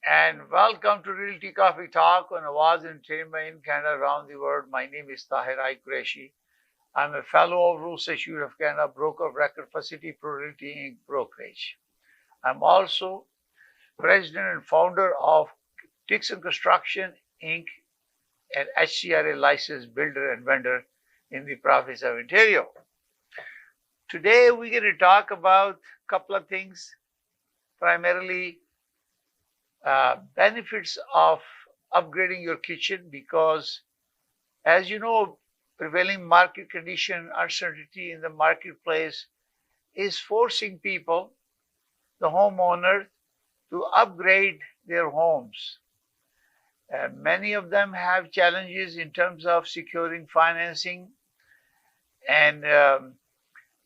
and welcome to Realty Coffee Talk on Awaz Ent in Canada around the world. My name is Tahir Qureshi. I'm a fellow of Rules Institute of Canada, broker of record for City Pro Realty Inc. brokerage. I'm also president and founder of Dixon Construction Inc., an HCRA licensed builder and vendor in the province of Ontario. Today we're going to talk about a couple of things, primarily benefits of upgrading your kitchen, because as you know, prevailing market condition, uncertainty in the marketplace is forcing people, the homeowner, to upgrade their homes. Many of them have challenges in terms of securing financing, and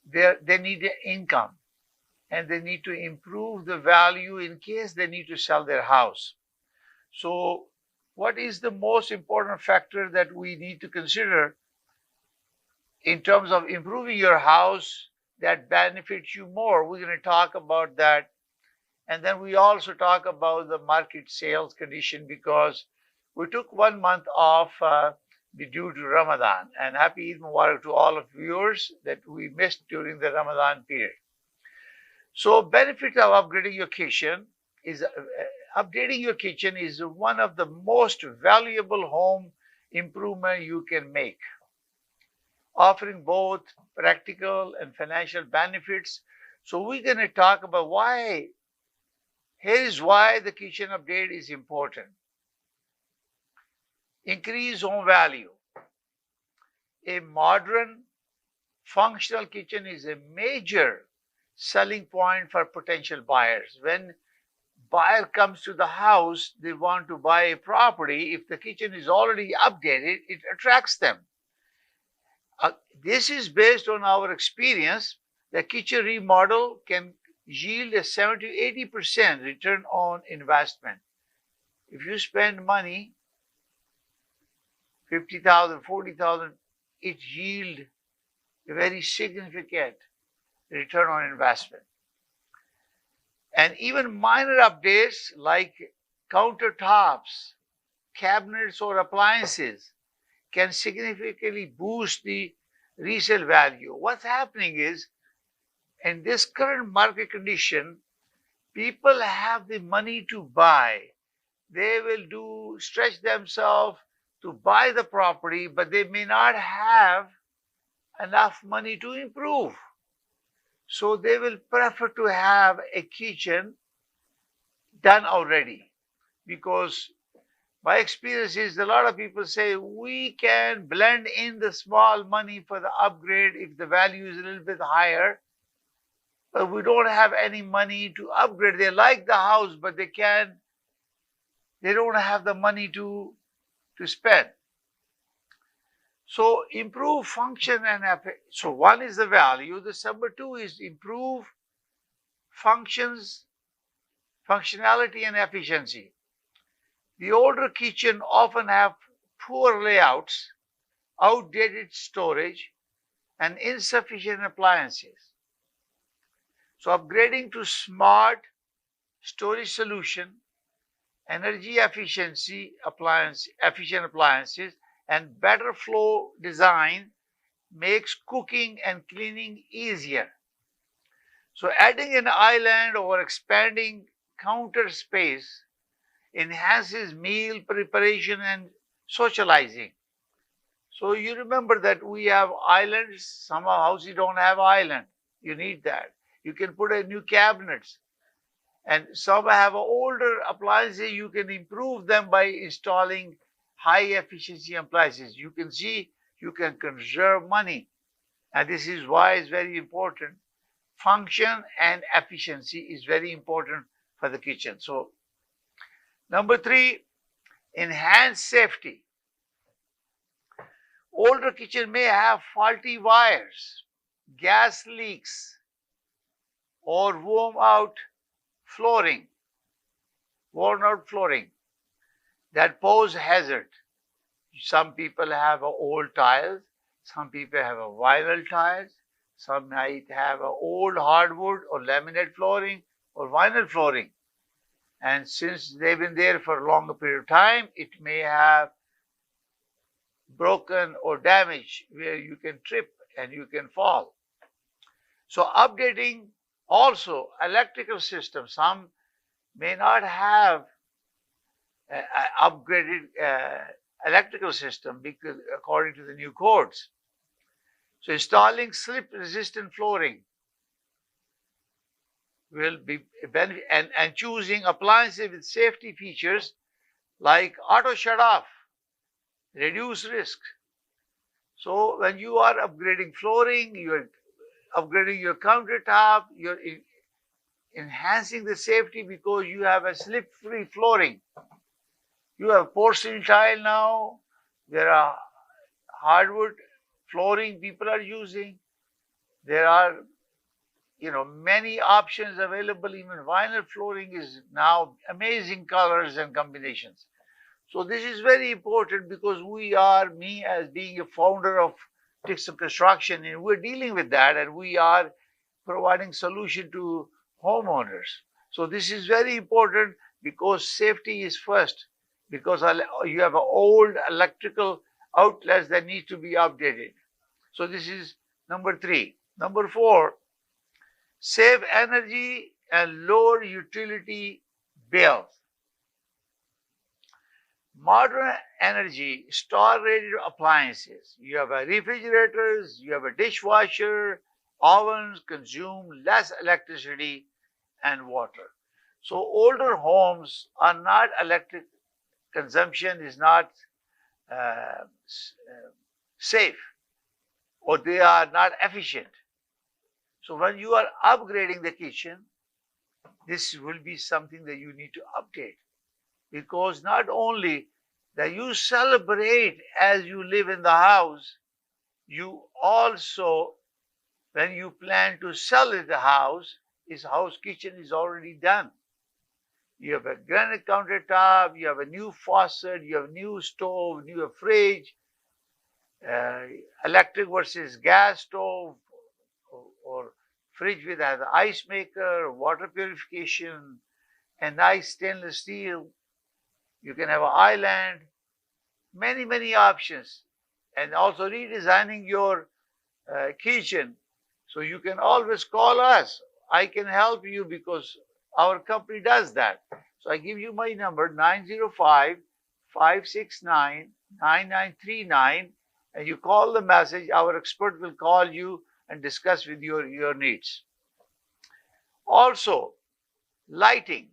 they need income, and they need to improve the value in case they need to sell their house. So what is the most important factor that we need to consider in terms of improving your house that benefits you more? We're going to talk about that. And then we also talk about the market sales condition, because we took 1 month off due to Ramadan. And happy Eid Mubarak to all of viewers that we missed during the Ramadan period. So benefit of upgrading your kitchen is one of the most valuable home improvement you can make, offering both practical and financial benefits. So we're going to talk about why. Here is why the kitchen update is important. Increase home value. A modern functional kitchen is a major selling point for potential buyers. When buyer comes to the house, they want to buy a property. If the kitchen is already updated, it attracts them. This is based on our experience. The kitchen remodel can yield a 70 to 80% return on investment. If you spend money, 50,000, 40,000, it yield a very significant return on investment. And even minor updates like countertops, cabinets, or appliances can significantly boost the resale value. What's happening is, in this current market condition, people have the money to buy. They will stretch themselves to buy the property, but they may not have enough money to improve. So they will prefer to have a kitchen done already, because my experience is a lot of people say we can blend in the small money for the upgrade if the value is a little bit higher, but we don't have any money to upgrade. They like the house, but they don't have the money to spend. So improve function and so one is the value. The number two is improve functionality and efficiency. The older kitchen often have poor layouts, outdated storage, and insufficient appliances. So upgrading to smart storage solution, energy efficient appliances, and better flow design makes cooking and cleaning easier. So adding an island or expanding counter space enhances meal preparation and socializing. So you remember that we have islands. Some houses don't have island. You need that. You can put a new cabinets. And some have older appliances. You can improve them by installing high efficiency appliances. You can see you can conserve money. And this is why it's very important. Function and efficiency is very important for the kitchen. So number three, enhance safety. Older kitchen may have faulty wires, gas leaks, or worn out flooring that pose hazard. Some people have old tiles, some people have vinyl tiles, some might have old hardwood or laminate flooring or vinyl flooring. And since they've been there for a longer period of time, it may have broken or damaged where you can trip and you can fall. So updating also electrical systems. Some may not have an upgraded electrical system because according to the new codes. So installing slip resistant flooring will be a benefit, and choosing appliances with safety features like auto shut off, reduce risk. So when you are upgrading flooring, you're upgrading your countertop, you're enhancing the safety because you have a slip-free flooring. You have porcelain tile now. There are hardwood flooring people are using. There are many options available. Even vinyl flooring is now amazing colors and combinations. So this is very important because me as being a founder of Dixon Construction, and we're dealing with that, and we are providing solution to homeowners. So this is very important because safety is first, because you have old electrical outlets that need to be updated. So this is number 3. Number 4, save energy and lower utility bills. Modern energy star-rated appliances. You have refrigerators, you have a dishwasher, ovens consume less electricity and water. So older homes are not electric consumption is not safe, or they are not efficient. So when you are upgrading the kitchen, this will be something that you need to update, because not only that you celebrate as you live in the house, you also, when you plan to sell the house, kitchen is already done. You have a granite countertop, you have a new faucet, you have a new stove, new fridge, electric versus gas stove, or fridge with an ice maker, water purification, and nice stainless steel. You can have an island, many options, and also redesigning your kitchen. So you can always call us. I can help you because our company does that. So I give you my number, 905-569-9939, and you call the message. Our expert will call you and discuss with your needs. Also, lighting.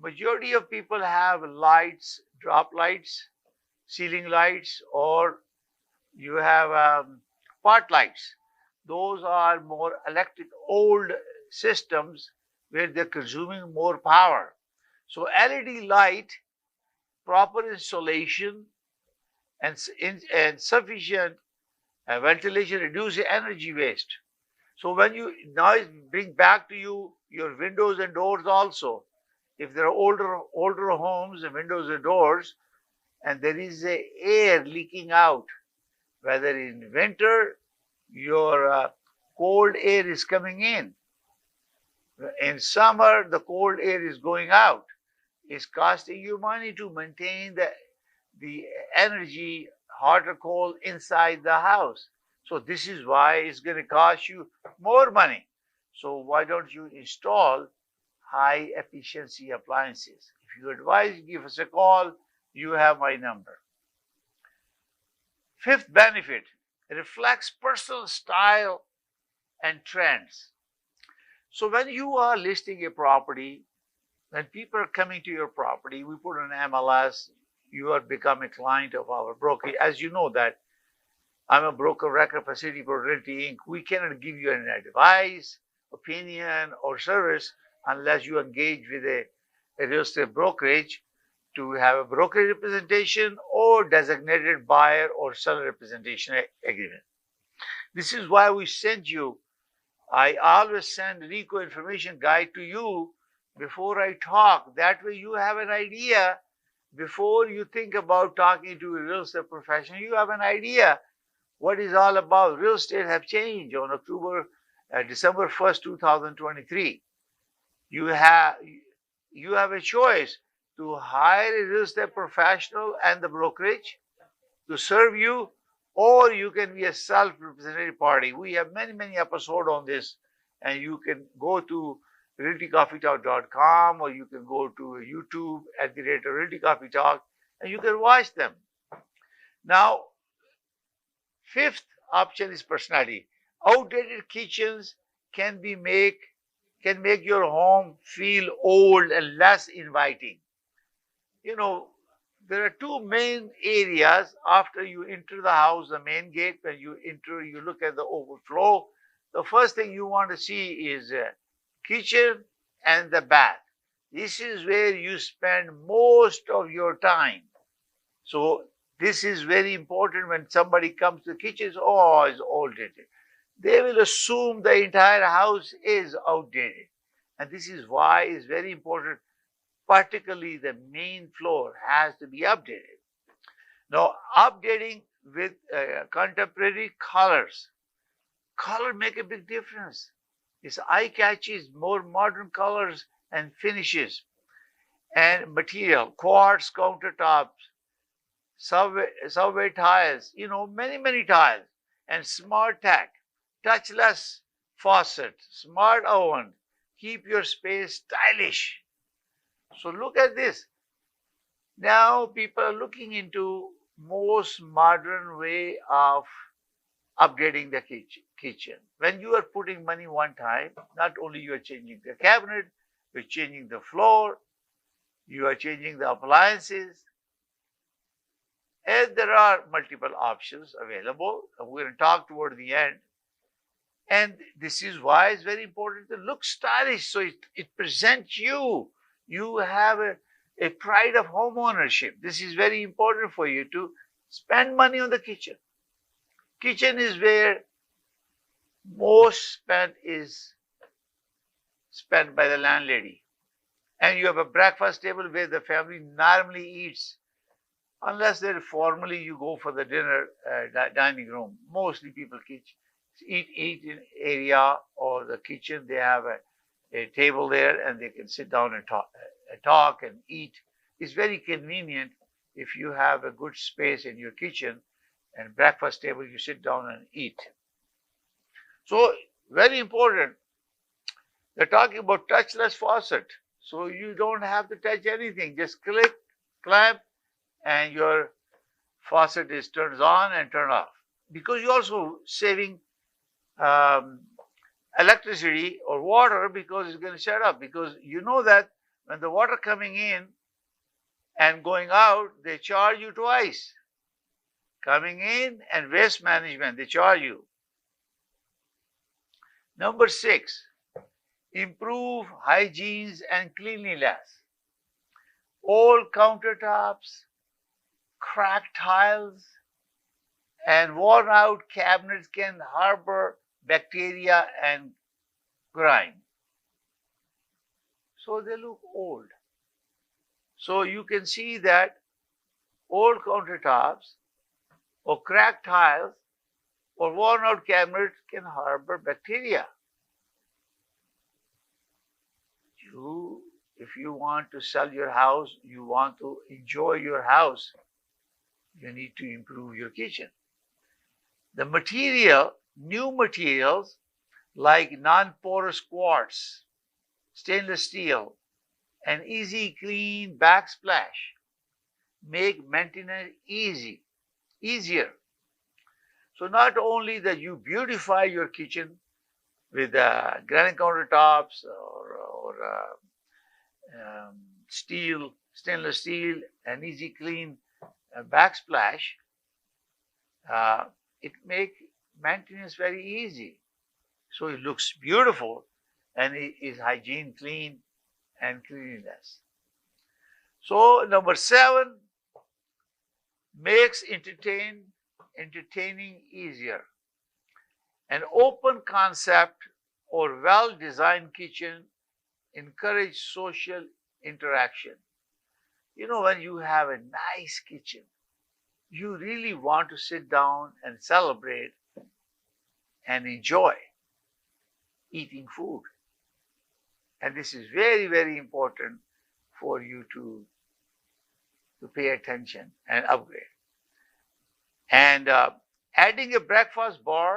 Majority of people have lights, drop lights, ceiling lights, or you have pot lights. Those are more electric old systems where they're consuming more power. So LED light, proper installation, and sufficient ventilation reduce energy waste. So when you now bring back to you your windows and doors also, if there are older homes and windows and doors, and there is a air leaking out, whether in winter your cold air is coming in summer the cold air is going out, it's costing you money to maintain the energy, hot or cold, inside the house. So this is why it's going to cost you more money. So why don't you install high efficiency appliances? If you advise, give us a call. You have my number. 5th benefit, reflects personal style and trends. So when you are listing a property, when people are coming to your property, we put an MLS, you are become a client of our broker. As you know that I'm a broker record for City for Realty Inc. We cannot give you any advice, opinion, or service unless you engage with a real estate brokerage to have a broker representation or designated buyer or seller representation agreement. This is why we send you, I always send RICO information guide to you before I talk. That way you have an idea before you think about talking to a real estate professional. You have an idea what is all about. Real estate have changed on December 1st, 2023. you have a choice to hire a real estate professional and the brokerage to serve you, or you can be a self-representative party. We have many episodes on this, and you can go to realtycoffeetalk.com, or you can go to YouTube at the rate of Realty Coffee Talk, and you can watch them. Now, fifth option is personality. Outdated kitchens can make your home feel old and less inviting. You know, there are two main areas after you enter the house, the main gate. When you enter, you look at the overflow. The first thing you want to see is kitchen and the bath. This is where you spend most of your time. So this is very important when somebody comes to the kitchen. Oh, it's outdated. They will assume the entire house is outdated. And this is why it's very important, particularly the main floor has to be updated. Now, updating with contemporary colors. Color make a big difference. It's eye-catchy, more modern colors and finishes. And material, quartz countertops, subway tiles, many tiles, and smart tech, touchless faucet, smart oven, keep your space stylish. So look at this. Now people are looking into most modern way of upgrading the kitchen. When you are putting money one time, not only you are changing the cabinet, you're changing the floor, you are changing the appliances, and there are multiple options available. We're going to talk toward the end. And this is why it's very important to look stylish, so it presents you. You have a pride of home ownership. This is very important for you to spend money on the kitchen. Kitchen is where most spent is spent by the landlady. And you have a breakfast table where the family normally eats, unless they're formally you go for the dinner dining room. Mostly people eat in area or the kitchen. They have a table there and they can sit down and talk and eat. It's very convenient if you have a good space in your kitchen and breakfast table, you sit down and eat. So very important. They're talking about touchless faucet. So you don't have to touch anything. Just click, clamp, and your faucet is turned on and turned off. Because you're also saving electricity or water because it's going to shut off. Because you know that when the water coming in and going out, they charge you twice. Coming in and waste management, they charge you. Number 6, improve hygiene and cleanliness. Old countertops, cracked tiles, and worn out cabinets can harbor bacteria and grime. So they look old. So you can see that old countertops or cracked tiles or worn out cabinets can harbor bacteria. If you want to sell your house, you want to enjoy your house, you need to improve your kitchen. The new materials like non-porous quartz, stainless steel, and easy clean backsplash make maintenance easier. So not only that you beautify your kitchen with granite countertops or stainless steel, and easy clean backsplash, it makes maintenance very easy. So it looks beautiful and it is hygiene, clean, and cleanliness. So number 7, makes entertaining easier. An open concept or well-designed kitchen encourage social interaction. When you have a nice kitchen, you really want to sit down and celebrate and enjoy eating food. And this is very important for you to pay attention and upgrade. And adding a breakfast bar,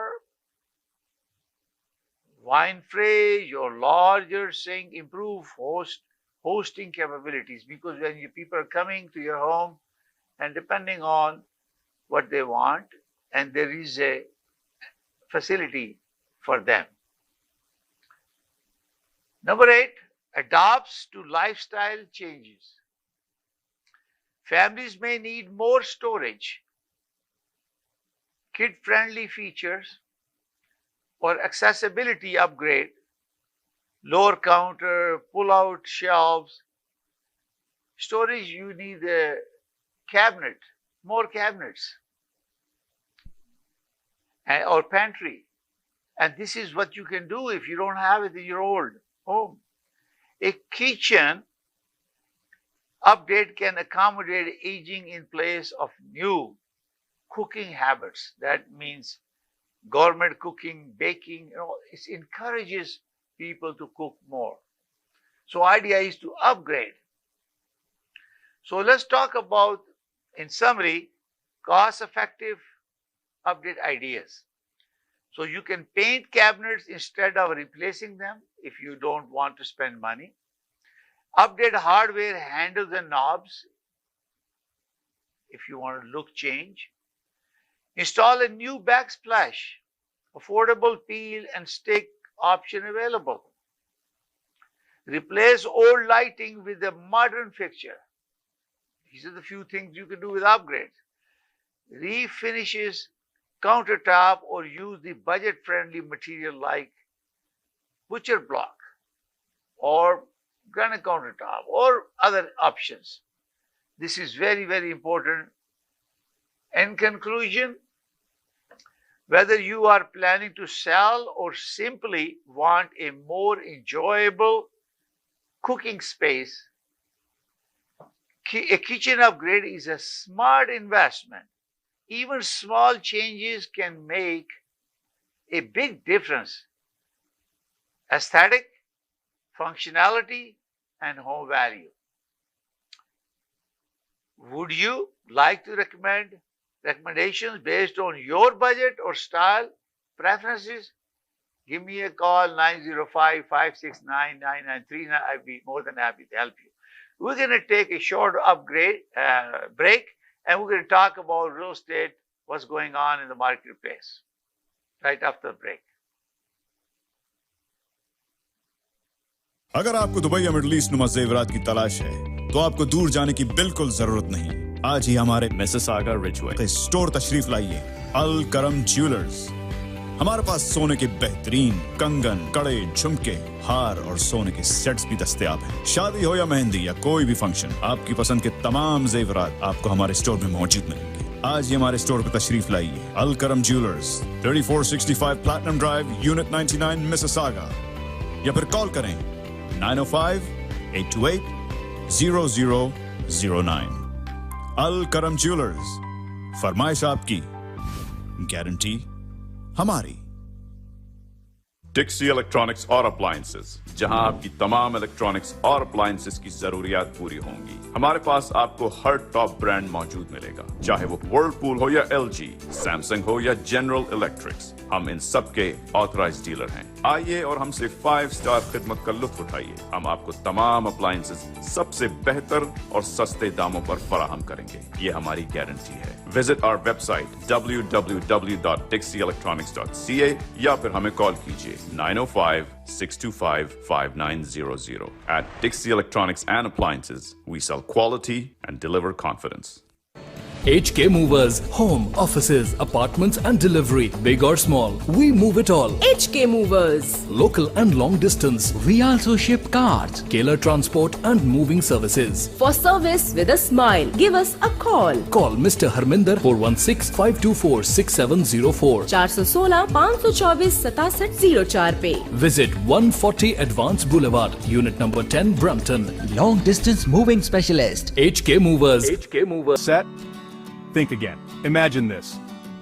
wine fridge, or larger sink improve hosting capabilities, because when people are coming to your home, and depending on what they want, and there is a facility for them. Number 8, adapts to lifestyle changes. Families may need more storage, kid-friendly features, or accessibility upgrade, lower counter, pull-out shelves. Storage, you need a cabinet, more cabinets, or pantry. And this is what you can do if you don't have it in your old home. A kitchen update can accommodate aging in place of new cooking habits. That means gourmet cooking, baking, it encourages people to cook more. So idea is to upgrade. So let's talk about, in summary, cost-effective update ideas. So you can paint cabinets instead of replacing them if you don't want to spend money. Update hardware, handles and knobs if you want to look change. Install a new backsplash, affordable peel and stick option available. Replace old lighting with a modern fixture. These are the few things you can do with upgrades. Refinishes countertop, or use the budget-friendly material like butcher block or granite countertop or other options. This is very, very important. In conclusion, whether you are planning to sell or simply want a more enjoyable cooking space, a kitchen upgrade is a smart investment. Even small changes can make a big difference. Aesthetic, functionality, and home value. Would you like to recommend recommendations based on your budget or style preferences? Give me a call, 905-569-9939. I'd be more than happy to help you. We're going to take a short break, and we're going to talk about real estate, what's going on in the marketplace, right after the break. अगर आपको Dubai या middle east नुमा जेवरात की तलाश है, तो आपको दूर जाने की बिल्कुल जरूरत नहीं। आज ही हमारे मिसिसागा रिजवे के स्टोर तशरीफ लाइए, अल करम ज्वेलर्स। हमारे पास सोने के बेहतरीन कंगन, कड़े, झुमके, हार और सोने के सेट्स भी दस्तयाब हैं। शादी हो या मेहंदी या कोई भी फंक्शन, आपकी पसंद के तमाम जेवरात आपको हमारे स्टोर में मौजूद मिलेंगे। आज ही हमारे स्टोर पर तशरीफ लाइए, अल करम jewellers, 3465 platinum drive, unit 99, Mississauga, या फिर कॉल करें 905-828-0009। अल करम ज्वेलर्स, फरमाइश आपकी, गारंटी हमारी। डिक्सी इलेक्ट्रॉनिक्स और अप्लायंसेस, जहां आपकी तमाम इलेक्ट्रॉनिक्स और अप्लायंसेस की जरूरियात पूरी होंगी। हमारे पास आपको हर टॉप ब्रांड मौजूद मिलेगा, चाहे वो व्हर्लपूल हो या एलजी, सैमसंग हो या जनरल इलेक्ट्रिक्स। हम इन सब के ऑथराइज्ड डीलर हैं। आइए और हमसे 5 स्टार खिदमत का लुत्फ उठाइए। हम आपको तमाम अप्लायंसेस सबसे बेहतर और सस्ते दामों पर फराहम करेंगे, ये हमारी गारंटी है। विजिट आवर वेबसाइट www.dixieelectronics.ca या फिर हमें कॉल कीजिए 905-625-5900. At Dixie Electronics and Appliances, we sell quality and deliver confidence. HK Movers, home, offices, apartments and delivery, big or small, we move it all. HK Movers. Local and long distance. We also ship cars, Caler transport and moving services. For service with a smile, give us a call. Call Mr. Harminder 416-524-6704. 416-524-6704 पे. Visit 140 Advance Boulevard, Unit number 10, Brampton. Long distance moving specialist. HK Movers. HK Movers. Set. Think again. Imagine this.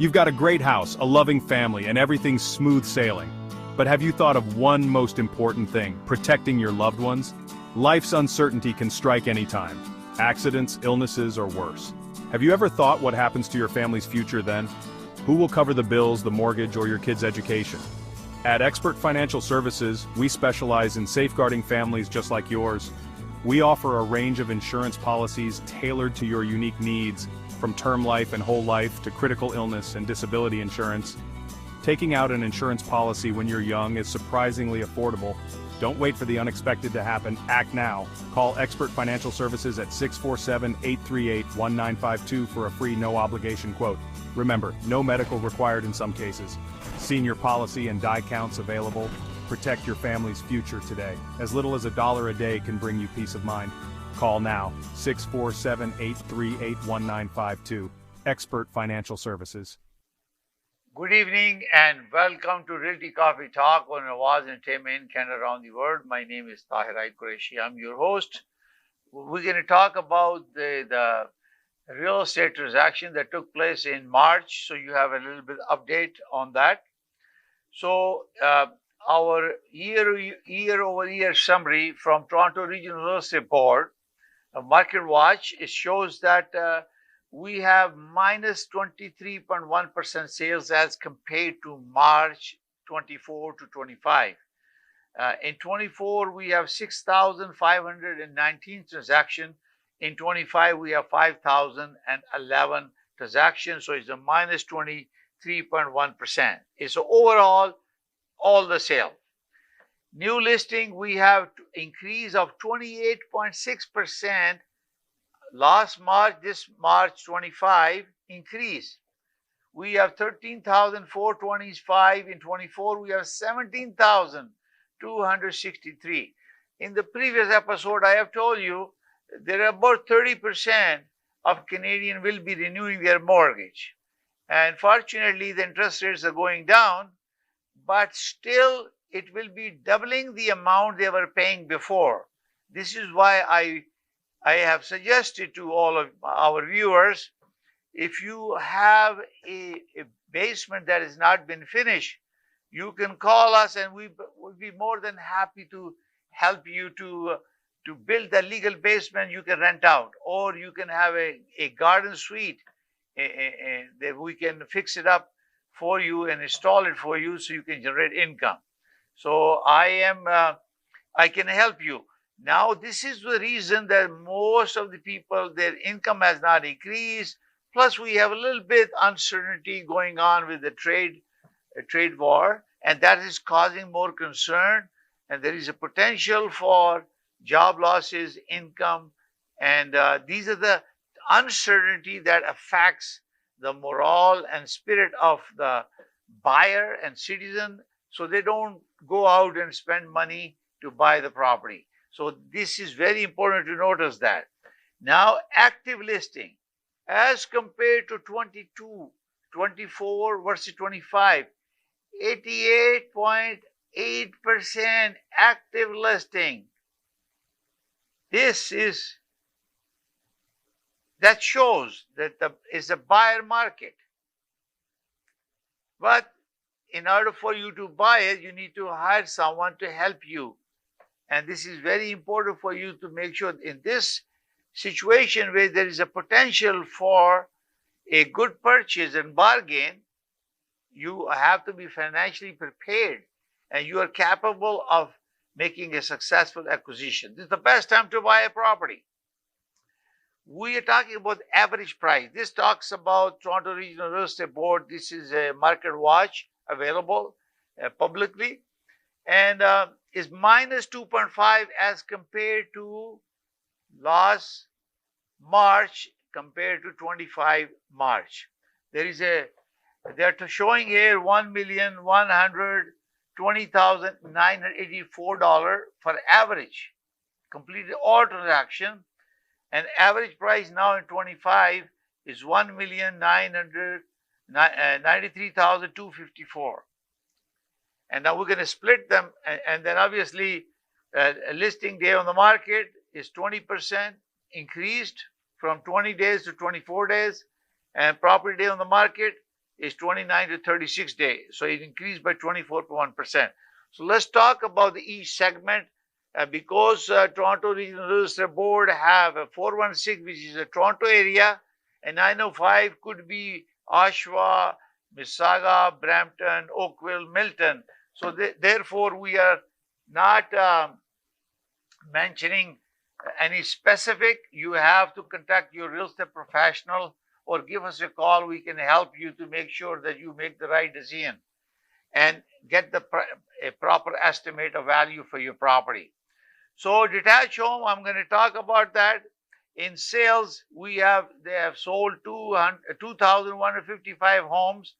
You've got a great house, a loving family, and everything's smooth sailing. But have you thought of one most important thing, protecting your loved ones? Life's uncertainty can strike anytime. Accidents, illnesses, or worse. Have you ever thought what happens to your family's future then? Who will cover the bills, the mortgage, or your kids' education? At Expert Financial Services, we specialize in safeguarding families just like yours. We offer a range of insurance policies tailored to your unique needs, from term life and whole life to critical illness and disability insurance. Taking out an insurance policy when you're young is surprisingly affordable. Don't wait for the unexpected to happen. Act now. Call Expert Financial Services at 647-838-1952 for a free no-obligation quote. Remember, no medical required in some cases. Senior policy and die counts available. Protect your family's future today. As little as $1 a day can bring you peace of mind. Call now, 647-838-1952. Expert Financial Services. Good evening and welcome to Realty Coffee Talk on Awaz Ent in Canada around the world. My name is Tahir Qureshi. I'm your host. We're going to talk about the real estate transaction that took place in March. So you have a little bit update on that. So our year-over-year summary from Toronto Regional Real Estate Board, Market Watch, it shows that we have minus 23.1% sales as compared to March 24 to 25. In 24, we have 6,519 transactions. In 25, we have 5,011 transactions. So it's a minus 23.1%. It's overall all the sale. New listing, we have increase of 28.6%. Last March, this March 25 increase. We have 13,425. In 24, we have 17,263. In the previous episode, I have told you there are about 30% of Canadians will be renewing their mortgage. And fortunately, the interest rates are going down, but still it will be doubling the amount they were paying before. This is why I have suggested to all of our viewers, if you have a basement that has not been finished, you can call us and we will be more than happy to help you to build a legal basement you can rent out, or you can have a garden suite that we can fix it up for you and install it for you so you can generate income. So I can help you. Now, this is the reason that most of the people, their income has not increased. Plus, we have a little bit uncertainty going on with the trade war, and that is causing more concern. And there is a potential for job losses, income, and these are the uncertainty that affects the morale and spirit of the buyer and citizen, so they don't go out and spend money to buy the property. So this is very important to notice that. Now, active listing as compared to 22, 24 versus 25, 88.8% active listing. That shows that it's a buyer market. But in order for you to buy it, you need to hire someone to help you. And this is very important for you to make sure in this situation where there is a potential for a good purchase and bargain, you have to be financially prepared and you are capable of making a successful acquisition. This is the best time to buy a property. We are talking about average price. This talks about Toronto Regional Real Estate Board. This is a market watch available publicly. And is minus 2.5 as compared to last March compared to 25 March. They're showing here $1,120,984 for average, completed all transaction, and average price now in 25 is $1,993,254. And now we're going to split them, and then obviously a listing day on the market is 20% increased from 20 days to 24 days, and property day on the market is 29 to 36 days. So it increased by 24.1%. So let's talk about each segment because Toronto Regional Real Estate Board have a 416, which is a Toronto area, and 905 could be Oshawa, Mississauga, Brampton, Oakville, Milton. So therefore, we are not mentioning any specific. You have to contact your real estate professional or give us a call. We can help you to make sure that you make the right decision and get a proper estimate of value for your property. So detached home, I'm going to talk about that. In sales, they have sold 2,155 homes,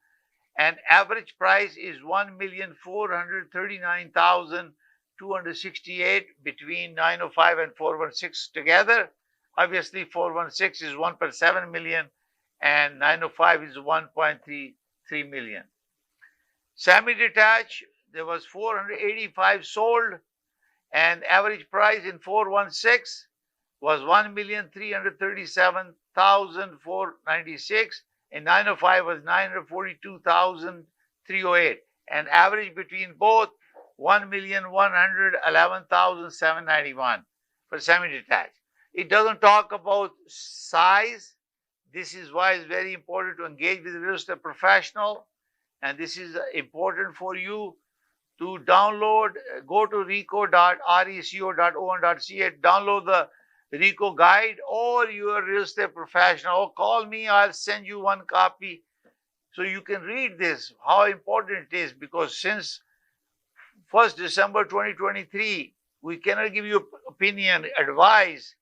and average price is 1,439,268 between 905 and 416 together. Obviously, 416 is 1.7 million and 905 is 1.33 million. Semi-detached, there was 485 sold, and average price in 416 was 1,337,496, and 905 was 942,308, and average between both 1,111,791 for semi-detached. It doesn't talk about size. This is why it's very important to engage with a real estate professional, and this is important for you to download. Go to reco.reco.on.ca, download the RECO guide, or your real estate professional, or call me. I'll send you one copy so you can read this, how important it is, because since 1st December 2023, we cannot give you opinion, advice,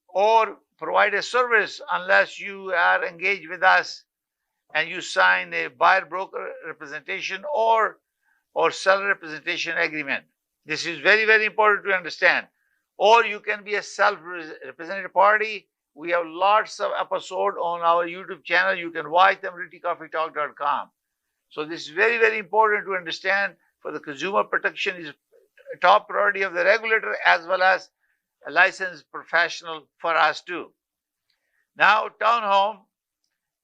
or provide a service unless you are engaged with us and you sign a buyer broker representation or seller representation agreement. This is very, very important to understand. Or you can be a self-represented party. We have lots of episodes on our YouTube channel. You can watch them, realtycoffeetalk.com. So this is very, very important to understand. For the consumer protection is a top priority of the regulator as well as a licensed professional for us too. Now, townhome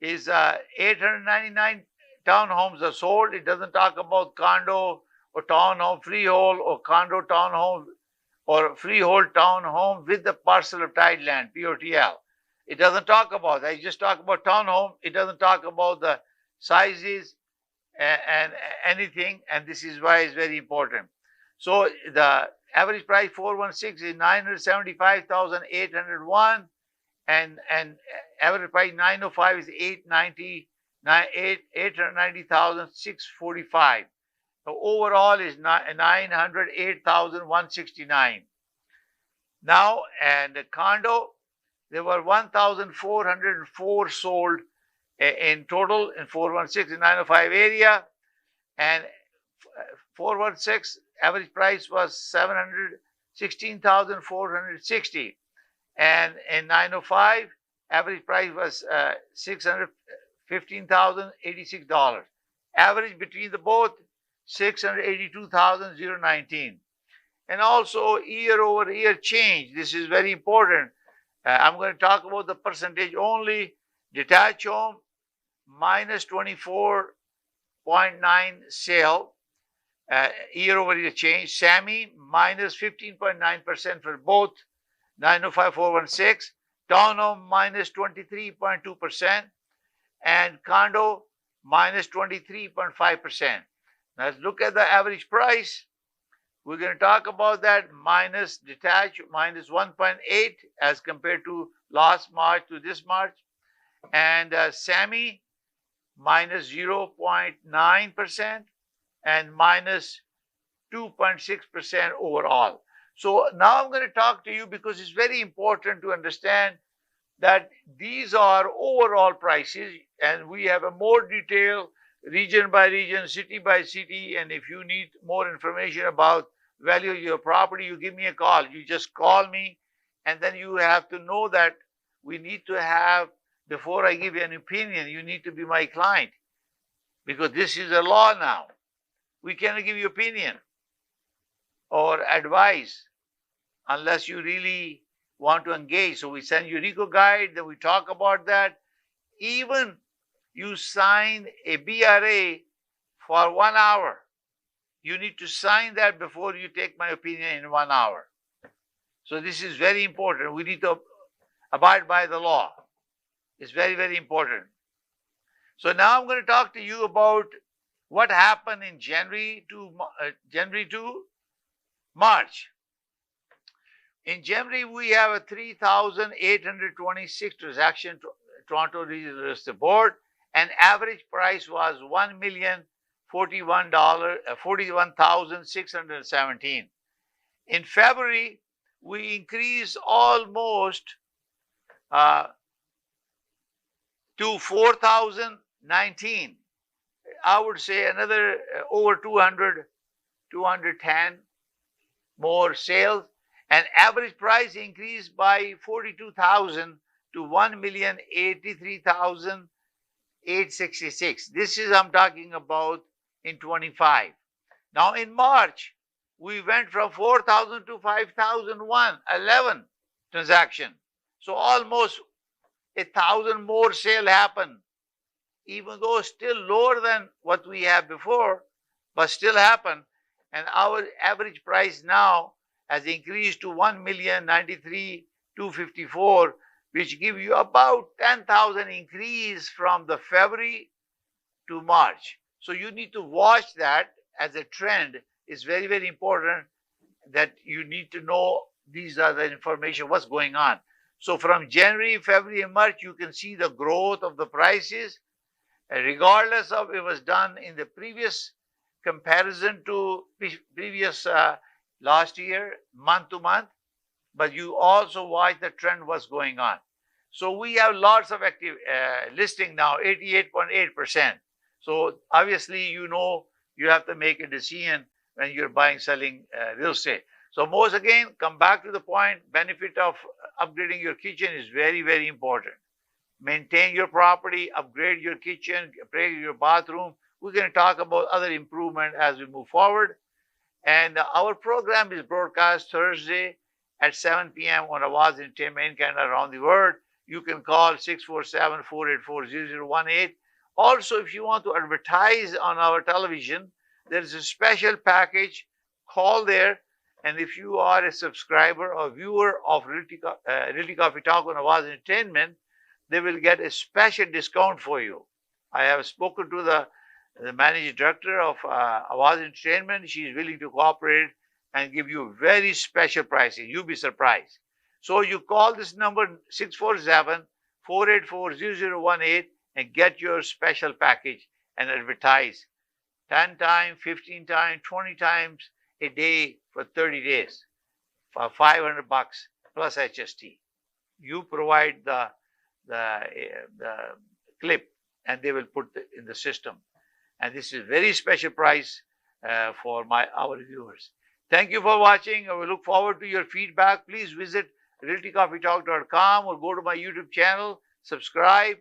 is 899 townhomes are sold. It doesn't talk about condo or townhome freehold or condo townhome or freehold townhome with the parcel of tied land, POTL. It doesn't talk about that. It just talk about townhome. It doesn't talk about the sizes and anything, and this is why it's very important. So the average price 416 is 975,801, and average price 905 is 890,645. So overall is 908,169. Now, and the condo, there were 1,404 sold in total in 416 and 905 area, and 416 average price was 716,460, and in 905 average price was $615,086. Average between the both 682,019. And also year over year change. This is very important. I'm going to talk about the percentage only. Detached home minus 24.9 sale, year over year change. Semi minus 15.9% for both 905 416. Townhome minus 23.2%, and condo minus 23.5%. Now let's look at the average price. We're going to talk about that. Minus detached minus 1.8 as compared to last March to this March, and semi minus 0.9% and minus 2.6% overall. So now I'm going to talk to you because it's very important to understand that these are overall prices, and we have a more detailed region by region, city by city. And if you need more information about value of your property, you give me a call. You just call me, and then you have to know that we need to have, before I give you an opinion, you need to be my client, because this is a law now. We cannot give you opinion or advice unless you really want to engage. So we send you RECO guide, then we talk about that. Even you sign a BRA for 1 hour. You need to sign that before you take my opinion in 1 hour. So this is very important. We need to abide by the law. It's very, very important. So now I'm going to talk to you about what happened in January to March. In January, we have a 3,826 transaction Toronto Regional Real Estate Board, and average price was $1,041,617. In February, we increased almost to 4,019. I would say another over 210 more sales, and average price increased by 42,000 to 1,083,866. This is I'm talking about in 25. Now in March, we went from 4,000 to 5,001, 11 transaction. So almost 1,000 more sale happened, even though still lower than what we had before, but still happened. And our average price now has increased to 1,093,254, which give you about 10,000 increase from the February to March. So you need to watch that as a trend. It's very, very important that you need to know these are the information, what's going on. So from January, February, and March, you can see the growth of the prices, regardless of it was done in the previous comparison to previous last year, month to month, but you also watch the trend what's going on. So we have lots of active listing now, 88.8%. So obviously, you know, you have to make a decision when you're buying, selling real estate. So most again, come back to the point, benefit of upgrading your kitchen is very, very important. Maintain your property, upgrade your kitchen, upgrade your bathroom. We're going to talk about other improvement as we move forward. And our program is broadcast Thursday at 7 p.m. on Awaz Ent in Canada around the world. You can call 647-484-0018. Also, if you want to advertise on our television, there is a special package. Call there. And if you are a subscriber or viewer of Realty Coffee Talk on Awaz Entertainment, they will get a special discount for you. I have spoken to the managing director of Awaz Entertainment. She is willing to cooperate and give you very special pricing. You'll be surprised. So you call this number 647-484-0018 and get your special package and advertise 10 times, 15 times, 20 times a day for 30 days for $500 plus HST. You provide the clip and they will put it in the system. And this is very special price for our viewers. Thank you for watching. I will look forward to your feedback. Please visit realtycoffeetalk.com or go to my YouTube channel, subscribe,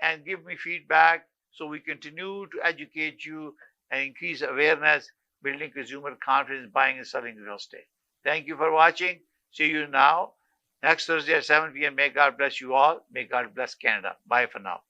and give me feedback so we continue to educate you and increase awareness, building consumer confidence, buying and selling real estate. Thank you for watching. See you now next Thursday at 7 p.m. May God bless you all. May God bless Canada. Bye for now.